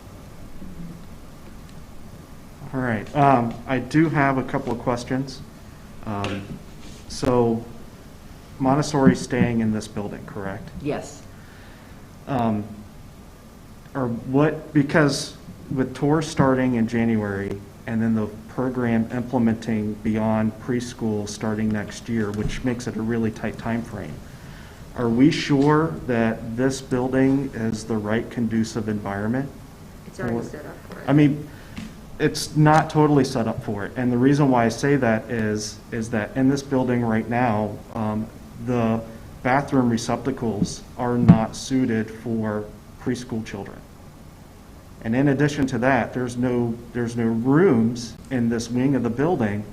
All right. I do have a couple of questions. So Montessori staying in this building, correct? Yes. Because with tours starting in January and then the program implementing beyond preschool starting next year, which makes it a really tight time frame, are we sure that this building is the right conducive environment? It's already set up for it. I mean, it's not totally set up for it. And the reason why I say that is that in this building right now, the bathroom receptacles are not suited for preschool children. And in addition to that, there's no rooms in this wing of the building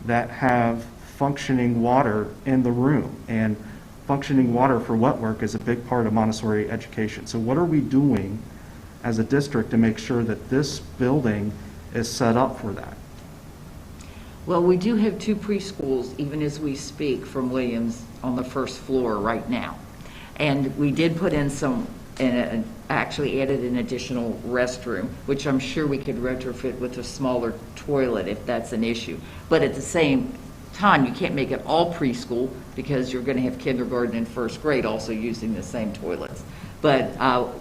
that have functioning water in the room. And functioning water for wet work is a big part of Montessori education. So what are we doing as a district to make sure that this building is set up for that? Well, we do have 2 preschools, even as we speak, from Williams on the first floor right now. And we did put in actually added an additional restroom, which I'm sure we could retrofit with a smaller toilet if that's an issue. But at the same time, you can't make it all preschool because you're going to have kindergarten and first grade also using the same toilets. But now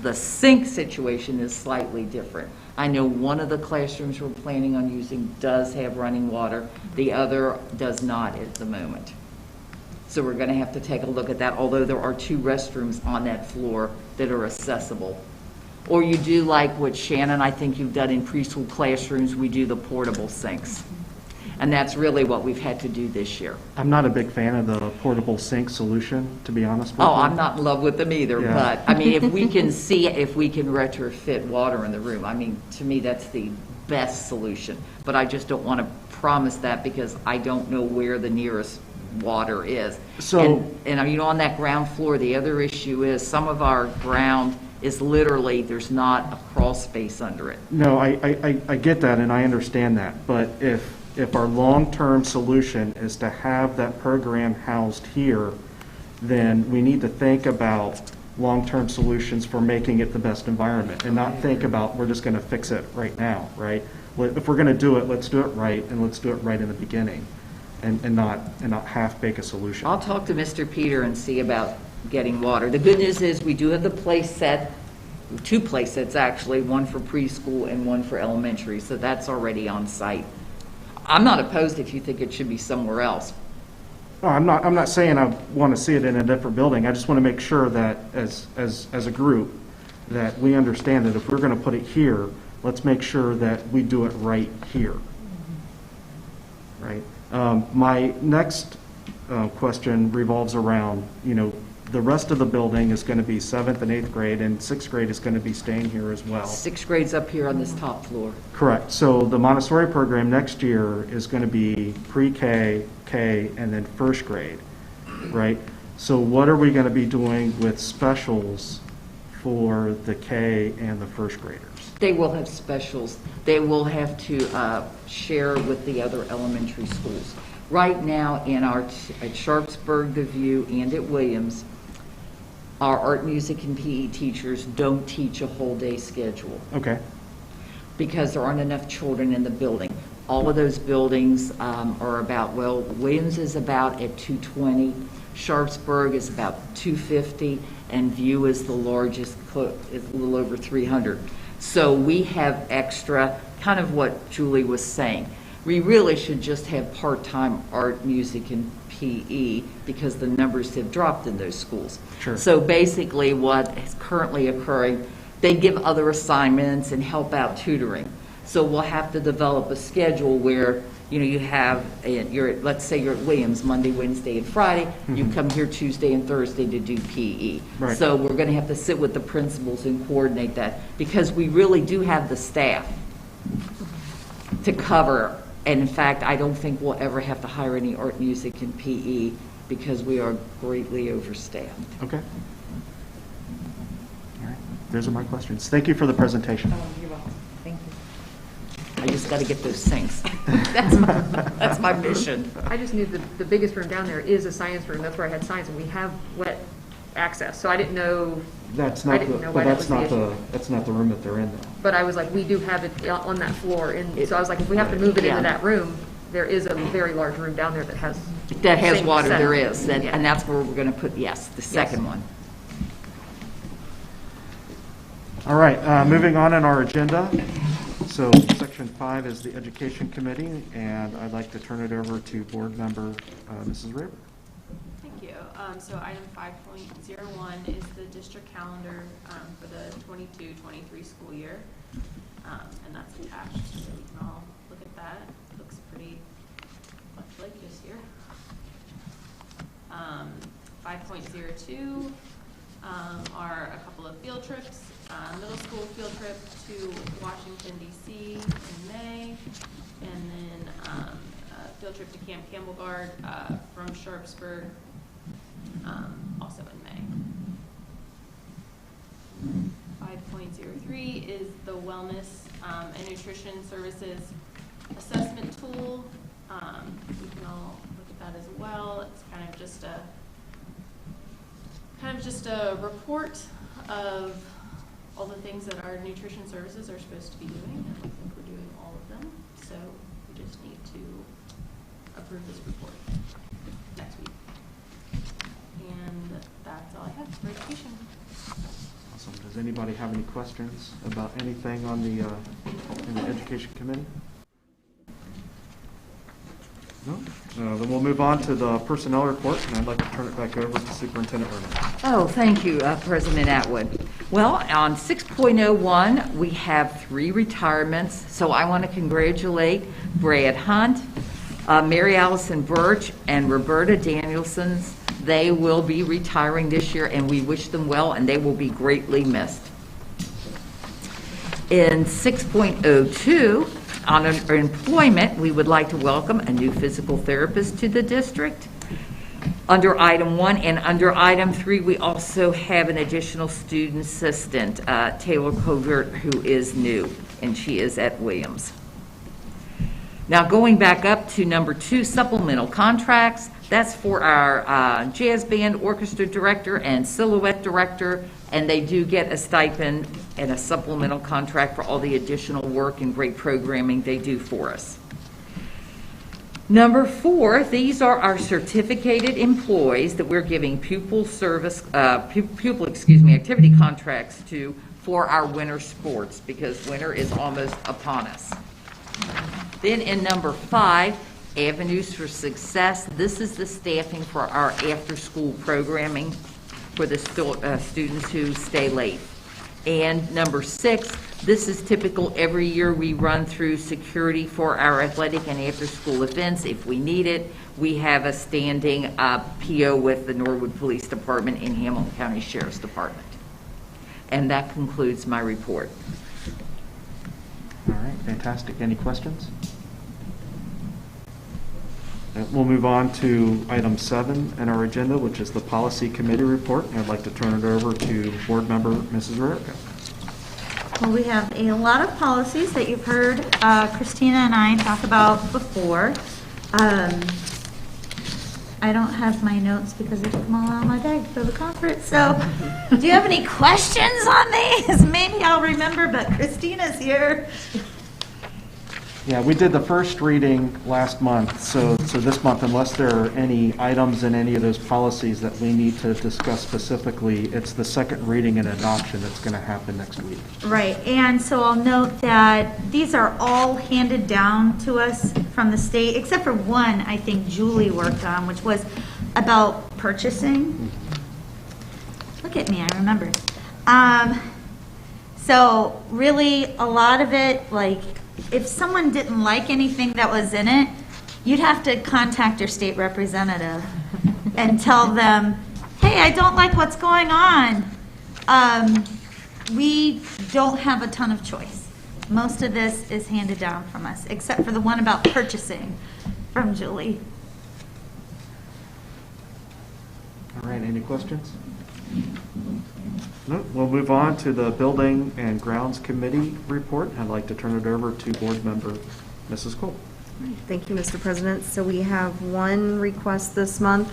the sink situation is slightly different. I know one of the classrooms we're planning on using does have running water. The other does not at the moment. So we're going to have to take a look at that, although there are 2 restrooms on that floor that are accessible. Or you do like what Shannon, I think you've done in preschool classrooms, we do the portable sinks. And that's really what we've had to do this year. I'm not a big fan of the portable sink solution, to be honest with you. Oh, I'm not in love with them either, Yeah. but I mean, if we can retrofit water in the room, I mean, to me, that's the best solution. But I just don't want to promise that because I don't know where the nearest water is. So, and on that ground floor, the other issue is some of our ground is literally, there's not a crawl space under it. no, I get that and I understand that. But if our long-term solution is to have that program housed here, then we need to think about long-term solutions for making it the best environment and not think about we're just going to fix it right now, right? If we're going to do it, let's do it right, and let's do it right in the beginning and not half-bake a solution. I'll talk to Mr. Peter and see about getting water. The good news is we do have the place set, 2 place sets actually, one for preschool and one for elementary, so that's already on site. I'm not opposed if you think it should be somewhere else. No, I'm not saying I want to see it in a different building. I just want to make sure that as a group that we understand that if we're going to put it here, let's make sure that we do it right here. Right? My next question revolves around, the rest of the building is going to be 7th and 8th grade, and 6th grade is going to be staying here as well. 6th grade's up here on this top floor. Correct. So the Montessori program next year is going to be pre-K, K, and then first grade, right? So what are we going to be doing with specials for the K and the first graders? They will have specials. They will have to share with the other elementary schools. Right now at Sharpsburg, The View, and at Williams, our art, music, and PE teachers don't teach a whole day schedule. Okay. Because there aren't enough children in the building. All of those buildings are about, Williams is about at 220, Sharpsburg is about 250, and View is the largest, is a little over 300. So we have extra, kind of what Julie was saying. We really should just have part-time art, music, and PE because the numbers have dropped in those schools. Sure. So basically what is currently occurring, they give other assignments and help out tutoring. So we'll have to develop a schedule where, you know, you have, let's say you're at Williams Monday, Wednesday, and Friday. You come here Tuesday and Thursday to do PE. Right. So we're going to have to sit with the principals and coordinate that, because we really do have the staff to cover. And in fact, I don't think we'll ever have to hire any art, music, and PE because we are greatly overstaffed. Okay. All right. Those are my questions. Thank you for the presentation. Oh, you're welcome. Thank you. I just got to get those sinks. That's my mission. I just knew the biggest room down there is a science room. That's where I had science, and we have wet access. So I didn't know. That's I not didn't the, know but why that that's was the not issue. that's not the room that they're in though. But I was like, we do have it on that floor, and so I was like, if we have to move it Yeah. into that room, there is a very large room down there that has. That has same water, setup. there is, and, Yeah. and that's where we're going to put, yes, the second one. All right, moving on in our agenda. So section 5 is the Education Committee, and I'd like to turn it over to Board Member Mrs. Raber. Thank you. So item 5.01 is the district calendar for the 22-23 school year, and that's attached, so you can all look at that. It looks pretty much like this year. 5.02 are a couple of field trips. Middle school field trip to Washington, D.C. in May, and then a field trip to Camp Campbellgard from Sharpsburg, also in May. 5.03 is the Wellness and Nutrition Services Assessment Tool. We can all look at that as well. It's kind of just a report of all the things that our nutrition services are supposed to be doing, and I think we're doing all of them. So we just need to approve this report next week. And that's all I have for education. Awesome. Does anybody have any questions about anything on the in the Education Committee? No? Then we'll move on to the personnel report, and I'd like to turn it back over to Superintendent Roman. Oh, thank you, President Atwood. Well, on 6.01, we have 3 retirements, so I want to congratulate Brad Hunt, Mary Allison Birch, and Roberta Danielson. They will be retiring this year, and we wish them well, and they will be greatly missed. In 6.02, on employment, we would like to welcome a new physical therapist to the district. Under item 1 and under item 3, we also have an additional student assistant, Taylor Covert, who is new, and she is at Williams. Now, going back up to number 2, supplemental contracts. That's for our jazz band orchestra director and silhouette director, and they do get a stipend and a supplemental contract for all the additional work and great programming they do for us. Number 4, these are our certificated employees that we're giving pupil activity contracts to for our winter sports, because winter is almost upon us. Then in number 5, avenues for success. This is the staffing for our after-school programming for the students who stay late. And number 6, this is typical. Every year we run through security for our athletic and after-school events. If we need it, we have a standing PO with the Norwood Police Department and Hamilton County Sheriff's Department. And that concludes my report. All right, fantastic. Any questions? We'll move on to item 7 in our agenda, which is the Policy Committee report. And I'd like to turn it over to Board Member Mrs. Rarica. Well, we have a lot of policies that you've heard Christina and I talk about before. I don't have my notes because I took them all out of my bag for the conference. So do you have any questions on these? Maybe I'll remember, but Christina's here. Yeah, we did the first reading last month, so this month, unless there are any items in any of those policies that we need to discuss specifically, it's the second reading and adoption that's going to happen next week. Right, and so I'll note that these are all handed down to us from the state, except for one I think Julie worked on, which was about purchasing. Look at me, I remember. So really, a lot of it, like, if someone didn't like anything that was in it, you'd have to contact your state representative and tell them, hey, I don't like what's going on. We don't have a ton of choice. Most of this is handed down from us, except for the one about purchasing from Julie. All right, any questions? No, we'll move on to the Building and Grounds Committee report. I'd like to turn it over to Board Member Mrs. Cole. Thank you, Mr. President. So we have one request this month.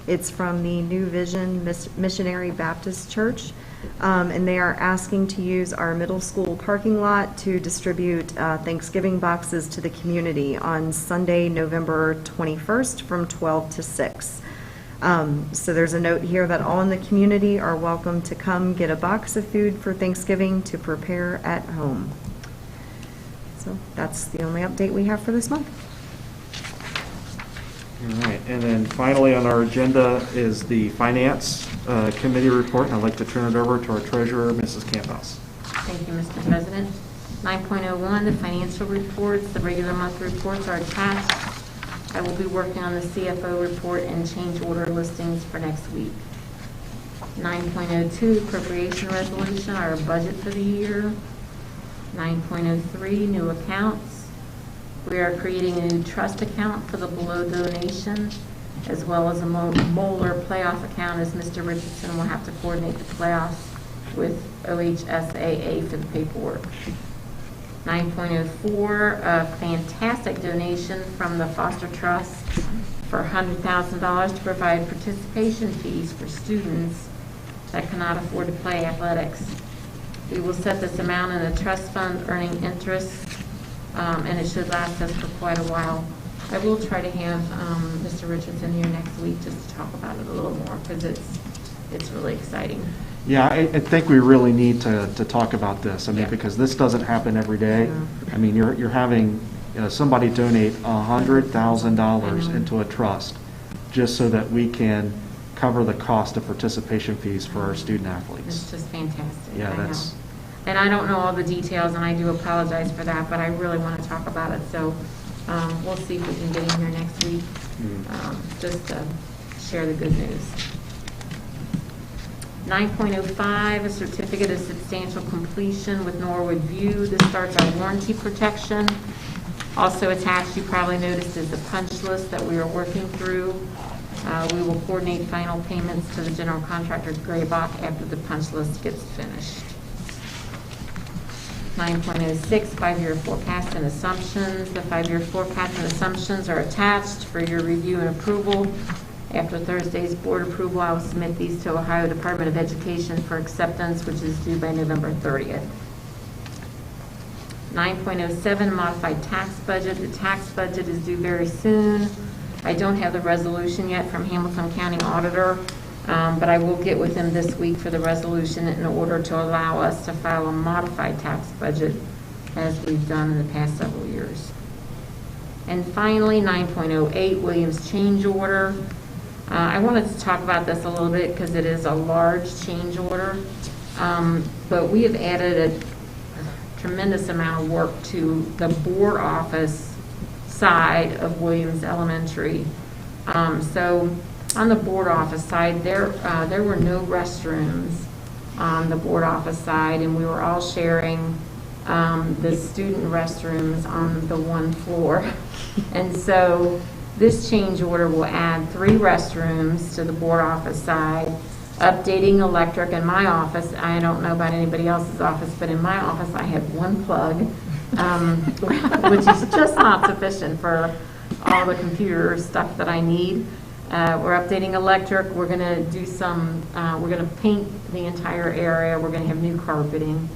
It's from the New Vision Missionary Baptist Church, and they are asking to use our middle school parking lot to distribute Thanksgiving boxes to the community on Sunday, November 21st from 12 to 6. So there's a note here that all in the community are welcome to come get a box of food for Thanksgiving to prepare at home. So that's the only update we have for this month. All right, and then finally on our agenda is the Finance Committee report. I'd like to turn it over to our treasurer, Mrs. Camphouse. Thank you, Mr. President. 9.01, the financial reports, the regular month reports are attached. I will be working on the CFO report and change order listings for next week. 9.02, appropriation resolution, our budget for the year. 9.03, new accounts. We are creating a new trust account for the below donation, as well as a Moeller playoff account, as Mr. Richardson will have to coordinate the playoffs with OHSAA for the paperwork. 9.04, a fantastic donation from the Foster Trust for $100,000 to provide participation fees for students that cannot afford to play athletics. We will set this amount in a trust fund earning interest, and it should last us for quite a while. I will try to have Mr. Richardson here next week just to talk about it a little more, because it's really exciting. Yeah, I think we really need to talk about this. I mean, Yeah. because this doesn't happen every day. I mean, you're having somebody donate $100,000 into a trust just so that we can cover the cost of participation fees for our student athletes. It's just fantastic. Yeah, I know. that's. And I don't know all the details, and I do apologize for that, but I really want to talk about it. So we'll see if we can get in here next week just to share the good news. 9.05, a certificate of substantial completion with Norwood View. This starts our warranty protection. Also attached, you probably noticed, is the punch list that we are working through. We will coordinate final payments to the general contractor, Graybach, after the punch list gets finished. 9.06, five-year forecast and assumptions. The five-year forecast and assumptions are attached for your review and approval. After Thursday's board approval, I will submit these to Ohio Department of Education for acceptance, which is due by November 30th. 9.07, modified tax budget. The tax budget is due very soon. I don't have the resolution yet from Hamilton County Auditor, but I will get with him this week for the resolution in order to allow us to file a modified tax budget as we've done in the past several years. And finally, 9.08, Williams change order. I wanted to talk about this a little bit because it is a large change order, but we have added a tremendous amount of work to the board office side of Williams Elementary. So on the board office side, there were no restrooms on the board office side, and we were all sharing the student restrooms on the one floor. And so this change order will add 3 restrooms to the board office side, updating electric in my office. I don't know about anybody else's office, but in my office I have 1 plug, which is just not sufficient for all the computer stuff that I need. We're updating electric. We're going to do some, we're going to paint the entire area. We're going to have new carpeting.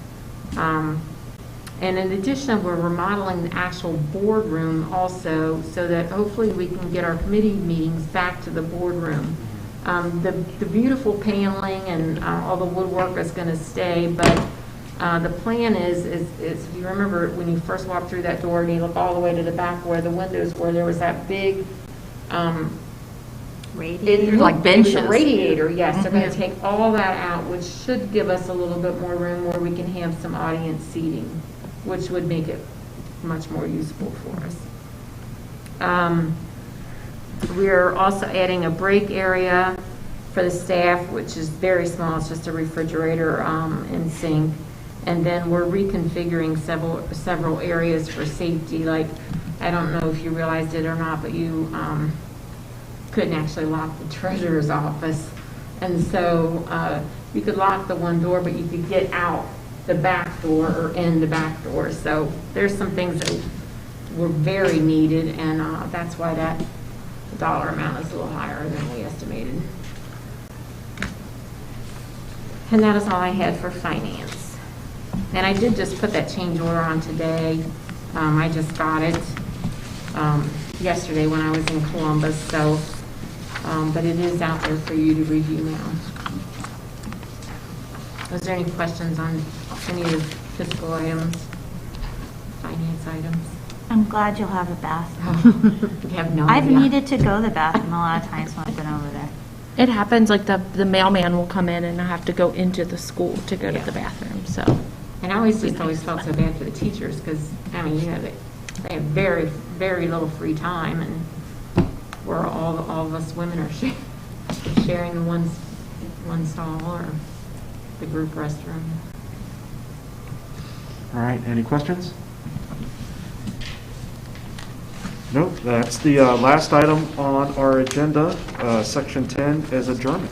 And in addition, we're remodeling the actual boardroom also so that hopefully we can get our committee meetings back to the boardroom. The beautiful paneling and all the woodwork is going to stay, but the plan is if you remember when you first walked through that door and you look all the way to the back where the windows were, there was that big Radiator. Like benches. The radiator, yes, they're gonna Mhm. take all that out, which should give us a little bit more room where we can have some audience seating, which would make it much more useful for us. We're also adding a break area for the staff, which is very small, it's just a refrigerator and sink. And then we're reconfiguring several areas for safety, like, I don't know if you realized it or not, but you couldn't actually lock the treasurer's office. And so you could lock the one door, but you could get out the back door or in the back door. So there's some things that were very needed, and that's why that dollar amount is a little higher than we estimated. And that is all I had for finance. And I did just put that change order on today. I just got it yesterday when I was in Columbus, so, but it is out there for you to review now. Was there any questions on any of the fiscal items, finance items? I'm glad you'll have a bathroom. You have no I've idea. needed to go to the bathroom a lot of times when I've been over there. It happens, like the mailman will come in and I have to go into the school to go Yeah. to the bathroom, so. And I always felt so bad for the teachers, because, I mean, you know, they have very, very little free time, and we're all of us women are sharing the one stall or the group restroom. All right, any questions? Nope, that's the last item on our agenda. Section 10 is adjournment.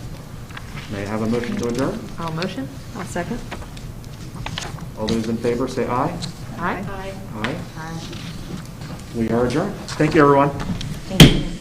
May I have a motion to adjourn? I'll motion. I'll second. All those in favor say aye. Aye. Aye. We are adjourned. Thank you, everyone. Thank you.